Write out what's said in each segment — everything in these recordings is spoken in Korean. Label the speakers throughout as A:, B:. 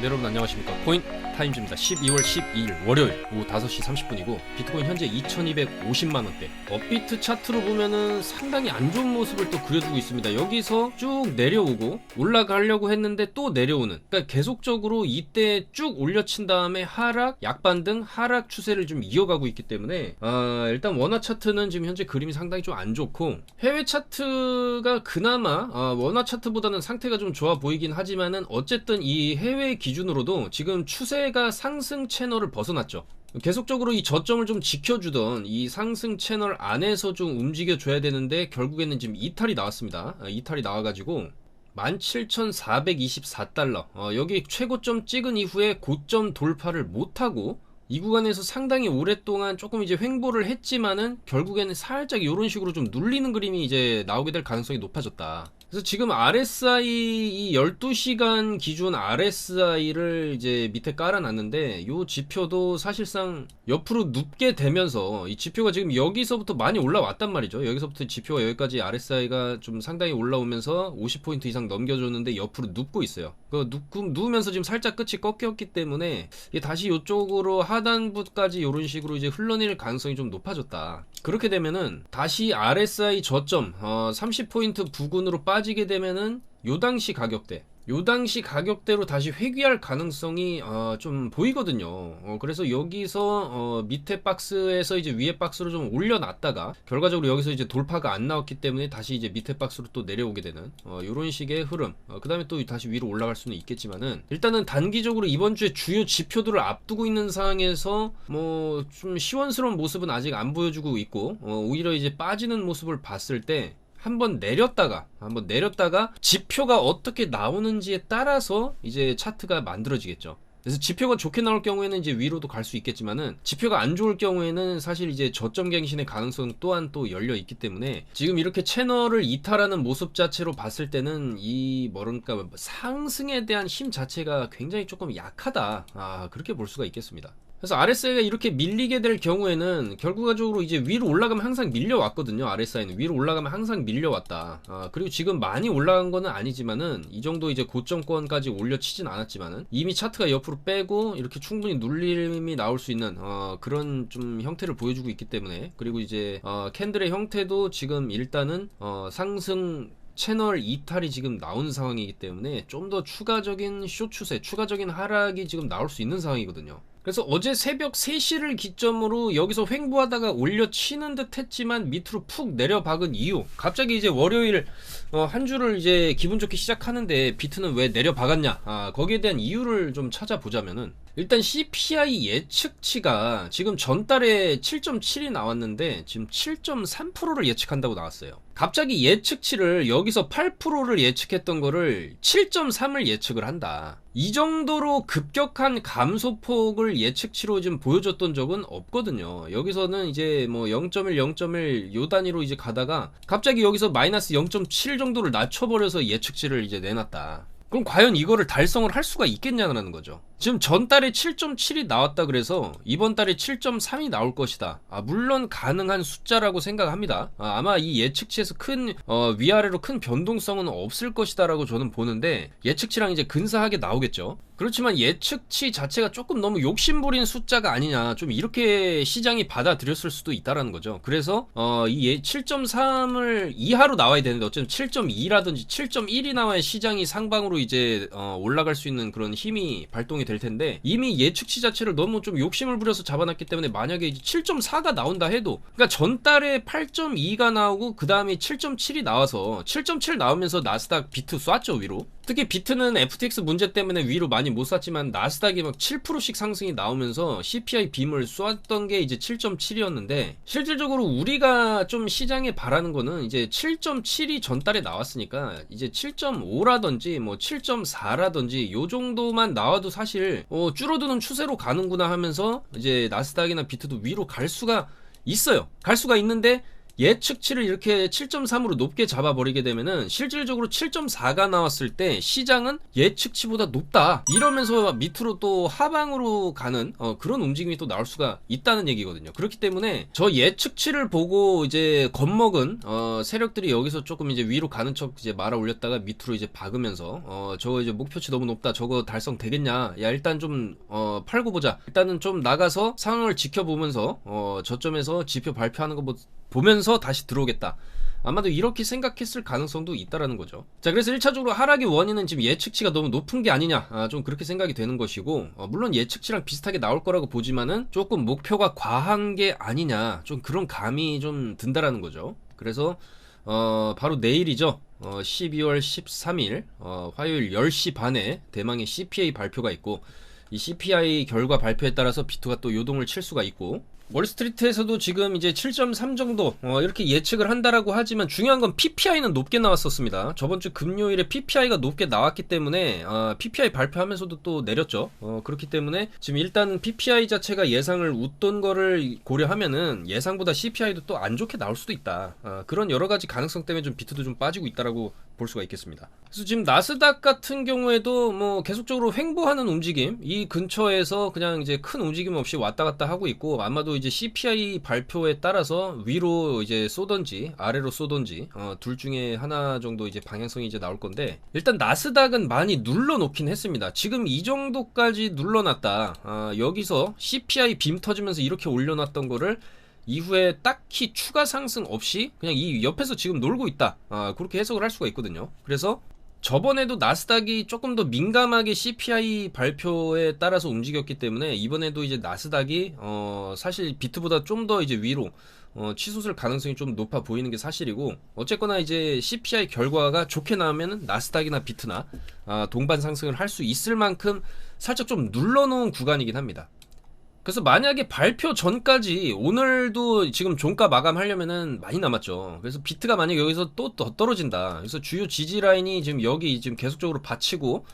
A: 네, 여러분 안녕하십니까. 코인 타임즈입니다. 12월 12일 월요일 오후 5시 30분이고 비트코인 현재 2250만원대. 업비트 차트로 보면은 상당히 안 좋은 모습을 또 그려주고 있습니다. 여기서 쭉 내려오고 올라가려고 했는데 또 내려오는, 그러니까 계속적으로 이때 쭉 올려친 다음에 하락, 약반등, 하락 추세를 좀 이어가고 있기 때문에 일단 원화 차트는 지금 현재 그림이 상당히 좀 안 좋고, 해외 차트가 그나마 원화 차트보다는 상태가 좀 좋아 보이긴 하지만은 어쨌든 이 해외 기준으로도 지금 추세가 상승 채널을 벗어났죠. 계속적으로 이 저점을 좀 지켜주던 이 상승 채널 안에서 좀 움직여줘야 되는데 결국에는 지금 이탈이 나왔습니다. 이탈이 나와가지고 17,424달러, 여기 최고점 찍은 이후에 고점 돌파를 못하고 이 구간에서 상당히 오랫동안 조금 이제 횡보를 했지만은 결국에는 살짝 이런 식으로 좀 눌리는 그림이 이제 나오게 될 가능성이 높아졌다. 그래서 지금 RSI, 이 12시간 기준 RSI를 이제 밑에 깔아놨는데 요 지표도 사실상 옆으로 눕게 되면서 이 지표가 지금 여기서부터 많이 올라왔단 말이죠. 여기서부터 지표가 여기까지 RSI가 좀 상당히 올라오면서 50포인트 이상 넘겨줬는데 옆으로 눕고 있어요. 그 누우면서 지금 살짝 끝이 꺾였기 때문에 다시 이쪽으로 하단부까지 이런 식으로 이제 흘러내릴 가능성이 좀 높아졌다. 그렇게 되면은 다시 RSI 저점 30포인트 부근으로 빠지게 되면은 요 당시 가격대로 다시 회귀할 가능성이 좀 보이거든요. 그래서 여기서 밑에 박스에서 이제 위에 박스로 좀 올려놨다가 결과적으로 여기서 이제 돌파가 안 나왔기 때문에 다시 이제 밑에 박스로 또 내려오게 되는 이런 식의 흐름. 그 다음에 또 다시 위로 올라갈 수는 있겠지만은 일단은 단기적으로 이번 주에 주요 지표들을 앞두고 있는 상황에서 뭐 좀 시원스러운 모습은 아직 안 보여주고 있고, 오히려 이제 빠지는 모습을 봤을 때 한번 내렸다가 지표가 어떻게 나오는지에 따라서 이제 차트가 만들어지겠죠. 그래서 지표가 좋게 나올 경우에는 이제 위로도 갈 수 있겠지만은 지표가 안 좋을 경우에는 사실 이제 저점 갱신의 가능성 또한 또 열려 있기 때문에 지금 이렇게 채널을 이탈하는 모습 자체로 봤을 때는 이 뭐랄까 상승에 대한 힘 자체가 굉장히 조금 약하다, 그렇게 볼 수가 있겠습니다. 그래서 RSI가 이렇게 밀리게 될 경우에는 결과적으로 이제 위로 올라가면 항상 밀려왔거든요. RSI는 위로 올라가면 항상 밀려왔다. 그리고 지금 많이 올라간 거는 아니지만은 이 정도 이제 고점권까지 올려치진 않았지만은 이미 차트가 옆으로 빼고 이렇게 충분히 눌림이 나올 수 있는 그런 좀 형태를 보여주고 있기 때문에, 그리고 이제 캔들의 형태도 지금 일단은 상승 채널 이탈이 지금 나온 상황이기 때문에 좀 더 추가적인 숏 추세, 추가적인 하락이 지금 나올 수 있는 상황이거든요. 그래서 어제 새벽 3시를 기점으로 여기서 횡보하다가 올려치는 듯 했지만 밑으로 푹 내려박은 이유, 갑자기 이제 월요일 한 주를 이제 기분 좋게 시작하는데 비트는 왜 내려박았냐, 거기에 대한 이유를 좀 찾아보자면은 일단 CPI 예측치가 지금 전달에 7.7이 나왔는데 지금 7.3%를 예측한다고 나왔어요. 갑자기 예측치를 여기서 8%를 예측했던 거를 7.3을 예측을 한다. 이 정도로 급격한 감소폭을 예측치로 좀 보여줬던 적은 없거든요. 여기서는 이제 뭐 0.1, 0.1 요 단위로 이제 가다가 갑자기 여기서 마이너스 0.7 정도를 낮춰버려서 예측치를 이제 내놨다. 그럼 과연 이거를 달성을 할 수가 있겠냐는 거죠. 지금 전달에 7.7이 나왔다 그래서 이번 달에 7.3이 나올 것이다. 물론 가능한 숫자라고 생각합니다. 아마 이 예측치에서 큰 위아래로 큰 변동성은 없을 것이다 라고 저는 보는데, 예측치랑 이제 근사하게 나오겠죠. 그렇지만 예측치 자체가 조금 너무 욕심부린 숫자가 아니냐, 좀 이렇게 시장이 받아들였을 수도 있다라는 거죠. 그래서 이 7.3을 이하로 나와야 되는데 어쨌든 7.2라든지 7.1이 나와야 시장이 상방으로 이제 올라갈 수 있는 그런 힘이 발동이 될 텐데, 이미 예측치 자체를 너무 좀 욕심을 부려서 잡아놨기 때문에 만약에 이제 7.4가 나온다 해도, 그러니까 전달에 8.2가 나오고 그 다음에 7.7이 나와서 7.7 나오면서 나스닥 비트 쐈죠, 위로. 특히 비트는 FTX 문제 때문에 위로 많이 못 쐈지만 나스닥이 막 7%씩 상승이 나오면서 CPI 빔을 쏘았던 게 이제 7.7이었는데, 실질적으로 우리가 좀 시장에 바라는 거는 이제 7.7이 전달에 나왔으니까 이제 7.5라든지 뭐 7.4라든지 요 정도만 나와도 사실 줄어드는 추세로 가는구나 하면서 이제 나스닥이나 비트도 위로 갈 수가 있어요. 갈 수가 있는데 예측치를 이렇게 7.3으로 높게 잡아버리게 되면은 실질적으로 7.4가 나왔을 때 시장은 예측치보다 높다 이러면서 밑으로 또 하방으로 가는 그런 움직임이 또 나올 수가 있다는 얘기거든요. 그렇기 때문에 저 예측치를 보고 이제 겁먹은 세력들이 여기서 조금 이제 위로 가는 척 이제 말아 올렸다가 밑으로 이제 박으면서 저거 이제 목표치 너무 높다, 저거 달성 되겠냐, 야 일단 좀 팔고 보자, 일단은 좀 나가서 상황을 지켜보면서 저점에서 지표 발표하는 거 보면서 다시 들어오겠다, 아마도 이렇게 생각했을 가능성도 있다라는 거죠. 자, 그래서 1차적으로 하락의 원인은 지금 예측치가 너무 높은 게 아니냐, 좀 그렇게 생각이 되는 것이고, 물론 예측치랑 비슷하게 나올 거라고 보지만은 조금 목표가 과한 게 아니냐, 좀 그런 감이 좀 든다라는 거죠. 그래서 바로 내일이죠. 12월 13일 화요일 10시 반에 대망의 CPI 발표가 있고, 이 CPI 결과 발표에 따라서 비트가 또 요동을 칠 수가 있고, 월스트리트에서도 지금 이제 7.3 정도 이렇게 예측을 한다라고 하지만 중요한 건 PPI는 높게 나왔었습니다. 저번주 금요일에 PPI가 높게 나왔기 때문에 PPI 발표하면서도 또 내렸죠. 그렇기 때문에 지금 일단 PPI 자체가 예상을 웃돈 거를 고려하면은 예상보다 CPI도 또 안 좋게 나올 수도 있다. 그런 여러 가지 가능성 때문에 좀 비트도 좀 빠지고 있다라고 볼 수가 있겠습니다. 그래서 지금 나스닥 같은 경우에도 뭐 계속적으로 횡보하는 움직임, 이 근처에서 그냥 이제 큰 움직임 없이 왔다 갔다 하고 있고, 아마도 이제 CPI 발표에 따라서 위로 이제 쏘던지 아래로 쏘던지 둘 중에 하나 정도 이제 방향성이 이제 나올 건데, 일단 나스닥은 많이 눌러놓긴 했습니다. 지금 이 정도까지 눌러놨다, 여기서 CPI 빔 터지면서 이렇게 올려놨던 거를 이후에 딱히 추가 상승 없이 그냥 이 옆에서 지금 놀고 있다, 그렇게 해석을 할 수가 있거든요. 그래서 저번에도 나스닥이 조금 더 민감하게 CPI 발표에 따라서 움직였기 때문에 이번에도 이제 나스닥이 사실 비트보다 좀 더 이제 위로 치솟을 가능성이 좀 높아 보이는 게 사실이고, 어쨌거나 이제 CPI 결과가 좋게 나오면 나스닥이나 비트나 동반 상승을 할 수 있을 만큼 살짝 좀 눌러놓은 구간이긴 합니다. 그래서 만약에 발표 전까지 오늘도 지금 종가 마감하려면은 많이 남았죠. 그래서 비트가 만약에 여기서 또 더 떨어진다, 그래서 주요 지지 라인이 지금 여기 지금 계속적으로 받치던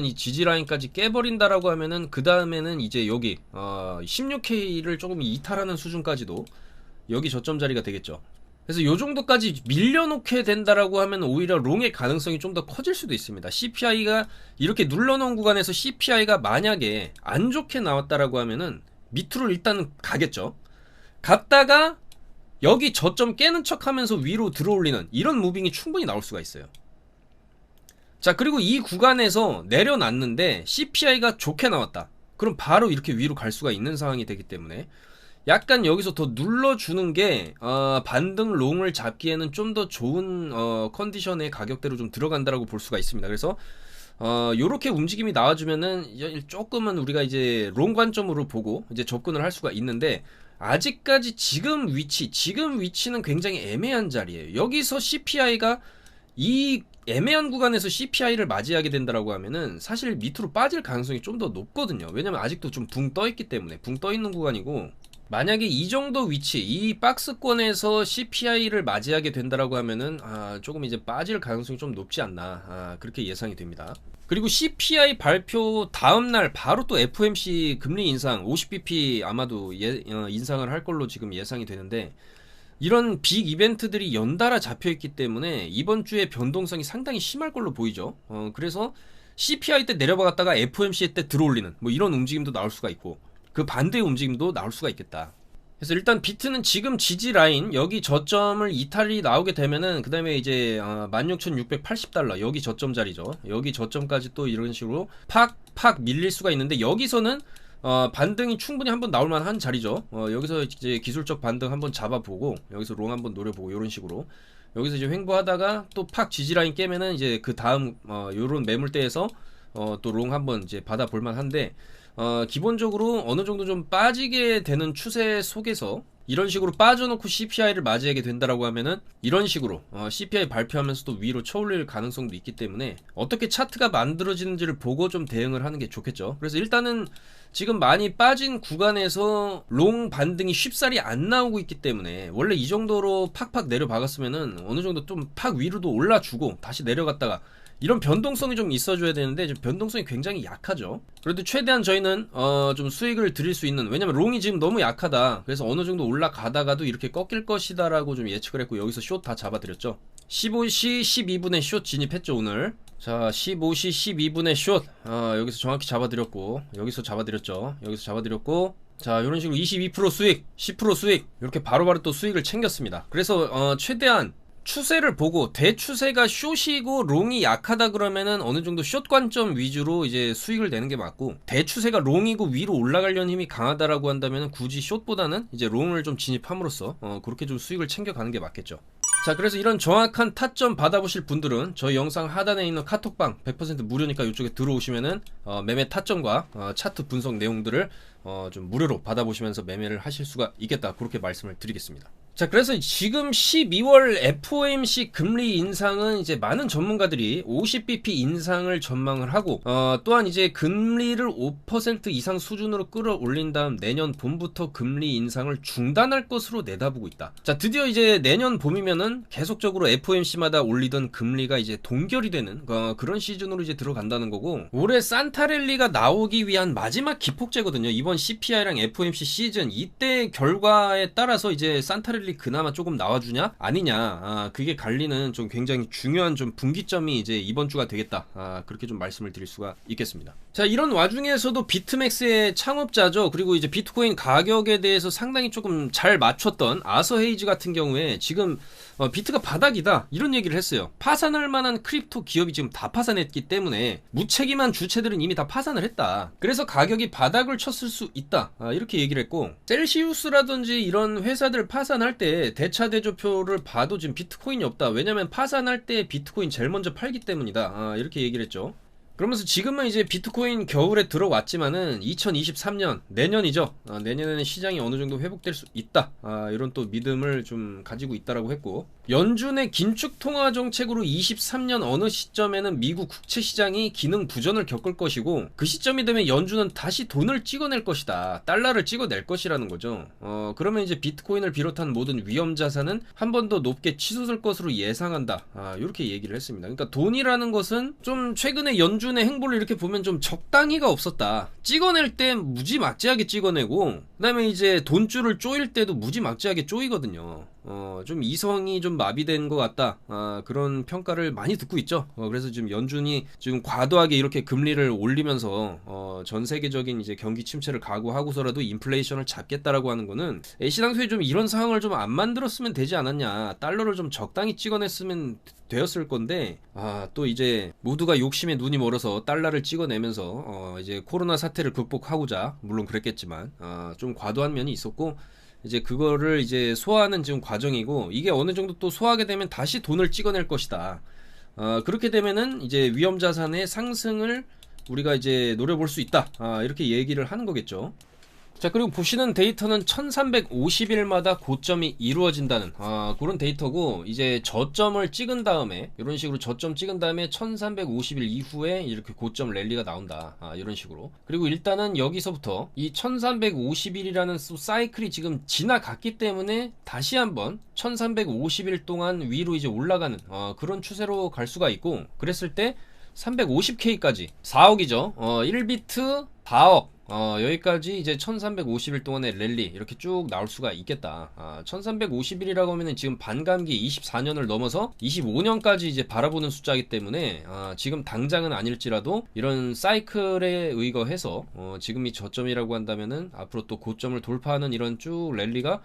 A: 이 지지 라인까지 깨버린다라고 하면은 그 다음에는 이제 여기 16K를 조금 이탈하는 수준까지도 여기 저점 자리가 되겠죠. 그래서 요 정도까지 밀려놓게 된다라고 하면 오히려 롱의 가능성이 좀 더 커질 수도 있습니다. CPI가 이렇게 눌러놓은 구간에서 CPI가 만약에 안 좋게 나왔다라고 하면은 밑으로 일단 가겠죠. 갔다가 여기 저점 깨는 척 하면서 위로 들어올리는 이런 무빙이 충분히 나올 수가 있어요. 자, 그리고 이 구간에서 내려놨는데 CPI가 좋게 나왔다, 그럼 바로 이렇게 위로 갈 수가 있는 상황이 되기 때문에 약간 여기서 더 눌러주는 게 반등 롱을 잡기에는 좀 더 좋은 컨디션의 가격대로 좀 들어간다라고 볼 수가 있습니다. 그래서 요렇게 움직임이 나와주면은 조금은 우리가 이제 롱 관점으로 보고 이제 접근을 할 수가 있는데, 아직까지 지금 위치는 굉장히 애매한 자리예요. 여기서 CPI가 이 애매한 구간에서 CPI를 맞이하게 된다라고 하면은 사실 밑으로 빠질 가능성이 좀 더 높거든요. 왜냐면 아직도 좀 붕 떠 있기 때문에, 붕 떠 있는 구간이고, 만약에 이 정도 위치, 이 박스권에서 CPI를 맞이하게 된다라고 하면은 조금 이제 빠질 가능성이 좀 높지 않나, 그렇게 예상이 됩니다. 그리고 CPI 발표 다음날 바로 또 FOMC 금리 인상 50bp 아마도 인상을 할 걸로 지금 예상이 되는데, 이런 빅 이벤트들이 연달아 잡혀있기 때문에 이번 주에 변동성이 상당히 심할 걸로 보이죠. 그래서 CPI 때 내려박았다가 FOMC 때 들어올리는 뭐 이런 움직임도 나올 수가 있고, 그 반대의 움직임도 나올 수가 있겠다. 그래서 일단 비트는 지금 지지 라인 여기 저점을 이탈이 나오게 되면은 그 다음에 이제 16,680달러 여기 저점 자리죠. 여기 저점까지 또 이런 식으로 팍팍 밀릴 수가 있는데, 여기서는 반등이 충분히 한번 나올 만한 자리죠. 여기서 이제 기술적 반등 한번 잡아보고 여기서 롱 한번 노려보고 이런 식으로 여기서 이제 횡보하다가 또 팍 지지 라인 깨면은 이제 그 다음 요런 매물대에서 또 롱 한번 이제 받아볼 만한데, 기본적으로 어느 정도 좀 빠지게 되는 추세 속에서 이런 식으로 빠져놓고 CPI를 맞이하게 된다라고 하면은 이런 식으로 CPI 발표하면서도 위로 쳐올릴 가능성도 있기 때문에 어떻게 차트가 만들어지는지를 보고 좀 대응을 하는 게 좋겠죠. 그래서 일단은 지금 많이 빠진 구간에서 롱 반등이 쉽사리 안 나오고 있기 때문에, 원래 이 정도로 팍팍 내려박았으면은 어느 정도 좀 팍 위로도 올라주고 다시 내려갔다가 이런 변동성이 좀 있어줘야 되는데 좀 변동성이 굉장히 약하죠. 그래도 최대한 저희는 좀 수익을 드릴 수 있는, 왜냐면 롱이 지금 너무 약하다, 그래서 어느 정도 올라가다가도 이렇게 꺾일 것이다 라고 좀 예측을 했고, 여기서 숏 다 잡아드렸죠. 15시 12분에 숏 진입했죠 오늘. 자 15시 12분에 숏 여기서 정확히 잡아드렸고, 여기서 잡아드렸죠. 여기서 잡아드렸고, 자 이런식으로 22% 수익, 10% 수익, 이렇게 바로바로 또 수익을 챙겼습니다. 그래서 최대한 추세를 보고, 대추세가 숏이고 롱이 약하다 그러면은 어느정도 숏 관점 위주로 이제 수익을 내는 게 맞고, 대추세가 롱이고 위로 올라가려는 힘이 강하다라고 한다면은 굳이 숏보다는 이제 롱을 좀 진입함으로써 그렇게 좀 수익을 챙겨가는 게 맞겠죠. 자 그래서 이런 정확한 타점 받아보실 분들은 저희 영상 하단에 있는 카톡방 100% 무료니까 이쪽에 들어오시면은 매매 타점과 차트 분석 내용들을 좀 무료로 받아보시면서 매매를 하실 수가 있겠다, 그렇게 말씀을 드리겠습니다. 자 그래서 지금 12월 FOMC 금리 인상은 이제 많은 전문가들이 50bp 인상을 전망을 하고, 또한 이제 금리를 5% 이상 수준으로 끌어올린 다음 내년 봄부터 금리 인상을 중단할 것으로 내다보고 있다. 자 드디어 이제 내년 봄이면은 계속적으로 FOMC마다 올리던 금리가 이제 동결이 되는 그런 시즌으로 이제 들어간다는 거고, 올해 산타랠리가 나오기 위한 마지막 기폭제거든요. 이번 CPI랑 FOMC 시즌, 이때 결과에 따라서 이제 산타랠리 그나마 조금 나와주냐 아니냐, 그게 갈리는 좀 굉장히 중요한 좀 분기점이 이제 이번 주가 되겠다, 그렇게 좀 말씀을 드릴 수가 있겠습니다. 자 이런 와중에서도 비트맥스의 창업자죠, 그리고 이제 비트코인 가격에 대해서 상당히 조금 잘 맞췄던 아서 헤이즈 같은 경우에 지금 비트가 바닥이다 이런 얘기를 했어요. 파산할 만한 크립토 기업이 지금 다 파산했기 때문에 무책임한 주체들은 이미 다 파산을 했다, 그래서 가격이 바닥을 쳤을 수 있다, 이렇게 얘기를 했고, 셀시우스라든지 이런 회사들 파산할 때 대차대조표를 봐도 지금 비트코인이 없다, 왜냐면 파산할 때 비트코인 제일 먼저 팔기 때문이다, 이렇게 얘기를 했죠. 그러면서 지금은 이제 비트코인 겨울에 들어왔지만은 2023년 내년이죠. 내년에는 시장이 어느 정도 회복될 수 있다, 이런 또 믿음을 좀 가지고 있다라고 했고, 연준의 긴축 통화 정책으로 23년 어느 시점에는 미국 국채 시장이 기능 부전을 겪을 것이고, 그 시점이 되면 연준은 다시 돈을 찍어낼 것이다, 달러를 찍어낼 것이라는 거죠. 그러면 이제 비트코인을 비롯한 모든 위험 자산은 한 번 더 높게 치솟을 것으로 예상한다, 이렇게 얘기를 했습니다. 그러니까 돈이라는 것은 좀 최근에 연준의 행보를 이렇게 보면 좀 적당히가 없었다. 찍어낼 땐 무지막지하게 찍어내고, 그 다음에 이제 돈줄을 조일 때도 무지막지하게 조이거든요. 좀 이성이 좀 마비된 것 같다, 그런 평가를 많이 듣고 있죠. 그래서 지금 연준이 지금 과도하게 이렇게 금리를 올리면서 전 세계적인 이제 경기 침체를 각오하고서라도 인플레이션을 잡겠다라고 하는 거는 애시당초에 좀 이런 상황을 좀 안 만들었으면 되지 않았냐, 달러를 좀 적당히 찍어냈으면 되었을 건데, 또 이제 모두가 욕심에 눈이 멀어서 달러를 찍어내면서 이제 코로나 사태를 극복하고자, 물론 그랬겠지만 좀 과도한 면이 있었고, 이제 그거를 이제 소화하는 지금 과정이고, 이게 어느 정도 또 소화하게 되면 다시 돈을 찍어낼 것이다. 그렇게 되면은 이제 위험 자산의 상승을 우리가 이제 노려볼 수 있다, 이렇게 얘기를 하는 거겠죠. 자 그리고 보시는 데이터는 1350일마다 고점이 이루어진다는 그런 데이터고, 이제 저점을 찍은 다음에 이런 식으로 저점 찍은 다음에 1350일 이후에 이렇게 고점 랠리가 나온다, 이런 식으로. 그리고 일단은 여기서부터 이 1350일이라는 사이클이 지금 지나갔기 때문에 다시 한번 1350일 동안 위로 이제 올라가는 그런 추세로 갈 수가 있고, 그랬을 때 350K까지 4억이죠. 1비트 4억, 여기까지 이제 1350일 동안의 랠리 이렇게 쭉 나올 수가 있겠다. 1350일이라고 하면은 지금 반감기 24년을 넘어서 25년까지 이제 바라보는 숫자이기 때문에 지금 당장은 아닐지라도 이런 사이클에 의거해서 지금이 저점이라고 한다면은 앞으로 또 고점을 돌파하는 이런 쭉 랠리가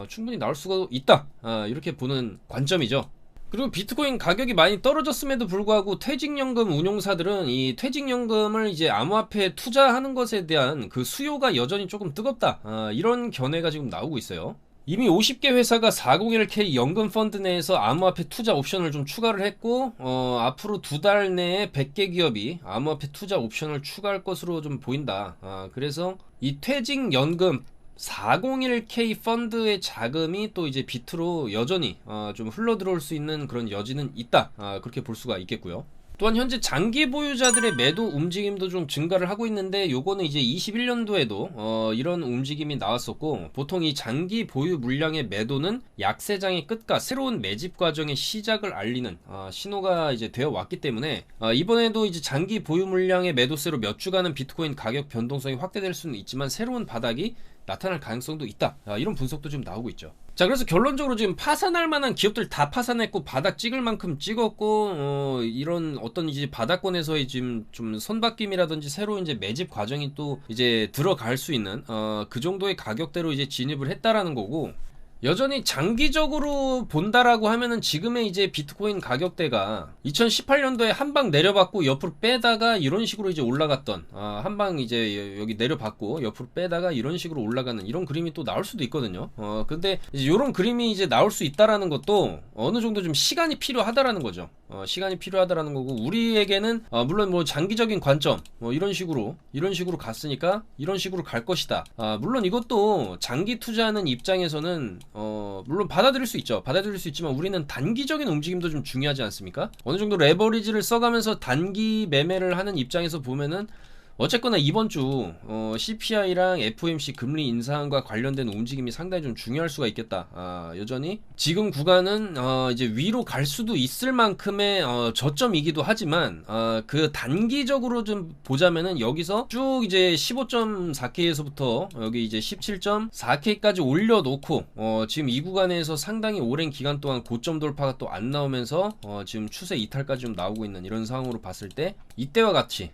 A: 충분히 나올 수가 있다, 이렇게 보는 관점이죠. 그리고 비트코인 가격이 많이 떨어졌음에도 불구하고 퇴직연금 운용사들은 이 퇴직연금을 이제 암호화폐에 투자하는 것에 대한 그 수요가 여전히 조금 뜨겁다, 이런 견해가 지금 나오고 있어요. 이미 50개 회사가 401k 연금 펀드 내에서 암호화폐 투자 옵션을 좀 추가를 했고, 앞으로 2달 내에 100개 기업이 암호화폐 투자 옵션을 추가할 것으로 좀 보인다. 그래서 이 퇴직연금 401k 펀드의 자금이 또 이제 비트로 여전히 좀 흘러 들어올 수 있는 그런 여지는 있다, 그렇게 볼 수가 있겠고요. 또한 현재 장기 보유자들의 매도 움직임도 좀 증가를 하고 있는데, 요거는 이제 21년도에도 이런 움직임이 나왔었고, 보통 이 장기 보유 물량의 매도는 약세장의 끝과 새로운 매집 과정의 시작을 알리는 신호가 이제 되어 왔기 때문에, 이번에도 이제 장기 보유 물량의 매도세로 몇 주간은 비트코인 가격 변동성이 확대될 수는 있지만 새로운 바닥이 나타날 가능성도 있다, 이런 분석도 좀 나오고 있죠. 자, 그래서 결론적으로 지금 파산할 만한 기업들 다 파산했고, 바닥 찍을 만큼 찍었고, 이런 어떤 이제 바닥권에서의 지금 좀 선바뀜이라든지 새로 이제 매집 과정이 또 이제 들어갈 수 있는 그 정도의 가격대로 이제 진입을 했다라는 거고, 여전히 장기적으로 본다라고 하면은 지금의 이제 비트코인 가격대가 2018년도에 한 방 내려받고 옆으로 빼다가 이런 식으로 이제 올라갔던, 한 방 이제 여기 내려받고 옆으로 빼다가 이런 식으로 올라가는 이런 그림이 또 나올 수도 있거든요. 근데 이제 이런 그림이 이제 나올 수 있다라는 것도 어느 정도 좀 시간이 필요하다라는 거죠. 시간이 필요하다라는 거고, 우리에게는 물론 뭐 장기적인 관점 이런 식으로 갔으니까 이런 식으로 갈 것이다. 물론 이것도 장기 투자하는 입장에서는 물론 받아들일 수 있죠. 받아들일 수 있지만 우리는 단기적인 움직임도 좀 중요하지 않습니까? 어느 정도 레버리지를 써가면서 단기 매매를 하는 입장에서 보면은 어쨌거나 이번 주 CPI랑 FOMC 금리 인상과 관련된 움직임이 상당히 좀 중요할 수가 있겠다. 여전히 지금 구간은 이제 위로 갈 수도 있을 만큼의 저점이기도 하지만, 그 단기적으로 좀 보자면은 여기서 쭉 이제 15.4K에서부터 여기 이제 17.4K까지 올려놓고 지금 이 구간에서 상당히 오랜 기간 동안 고점 돌파가 또 안 나오면서 지금 추세 이탈까지 좀 나오고 있는 이런 상황으로 봤을 때, 이때와 같이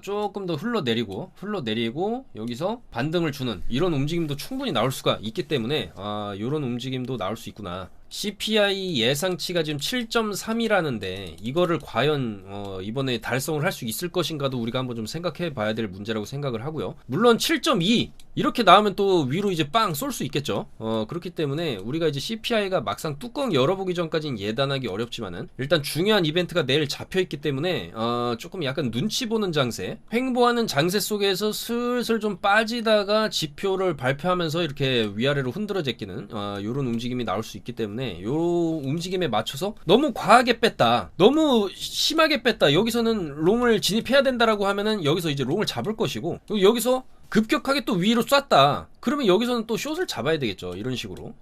A: 조금 더 흘러내리고 여기서 반등을 주는 이런 움직임도 충분히 나올 수가 있기 때문에, 이런 움직임도 나올 수 있구나. CPI 예상치가 지금 7.3이라는데 이거를 과연 이번에 달성을 할 수 있을 것인가도 우리가 한번 좀 생각해 봐야 될 문제라고 생각을 하고요. 물론 7.2 이렇게 나오면 또 위로 이제 빵 쏠 수 있겠죠. 그렇기 때문에 우리가 이제 CPI가 막상 뚜껑 열어보기 전까지는 예단하기 어렵지만은, 일단 중요한 이벤트가 내일 잡혀있기 때문에 조금 약간 눈치 보는 장세, 횡보하는 장세 속에서 슬슬 좀 빠지다가 지표를 발표하면서 이렇게 위아래로 흔들어 제끼는 이런 움직임이 나올 수 있기 때문에, 요 움직임에 맞춰서 너무 과하게 뺐다, 너무 심하게 뺐다, 여기서는 롱을 진입해야 된다라고 하면은 여기서 이제 롱을 잡을 것이고, 여기서 급격하게 또 위로 쐈다 그러면 여기서는 또 숏을 잡아야 되겠죠. 이런 식으로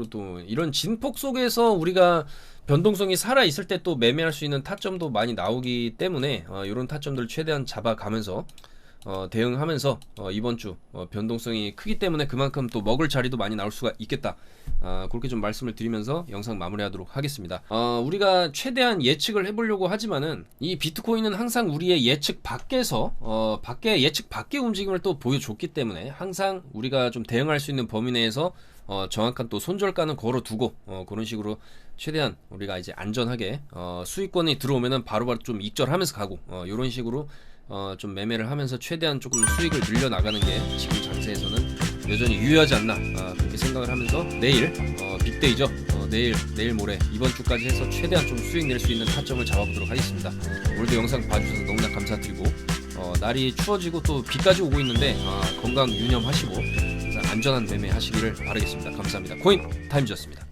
A: 또 이런 진폭 속에서 우리가 변동성이 살아 있을 때 또 매매할 수 있는 타점도 많이 나오기 때문에 이런 타점들을 최대한 잡아가면서 대응하면서 이번 주 변동성이 크기 때문에 그만큼 또 먹을 자리도 많이 나올 수가 있겠다. 그렇게 좀 말씀을 드리면서 영상 마무리하도록 하겠습니다. 우리가 최대한 예측을 해보려고 하지만은 이 비트코인은 항상 우리의 예측 밖에서 예측 밖의 움직임을 또 보여줬기 때문에, 항상 우리가 좀 대응할 수 있는 범위 내에서 정확한 또 손절가는 걸어두고 그런 식으로 최대한 우리가 이제 안전하게 수익권이 들어오면은 바로바로 좀 익절하면서 가고, 이런 식으로 좀 매매를 하면서 최대한 조금 수익을 늘려나가는 게 지금 장세에서는 여전히 유효하지 않나, 그렇게 생각을 하면서 내일 빅데이죠. 내일 모레 이번 주까지 해서 최대한 좀 수익 낼 수 있는 타점을 잡아보도록 하겠습니다. 오늘도 영상 봐주셔서 너무나 감사드리고, 날이 추워지고 또 비까지 오고 있는데 건강 유념하시고 항상 안전한 매매 하시기를 바라겠습니다. 감사합니다. 코인 타임즈였습니다.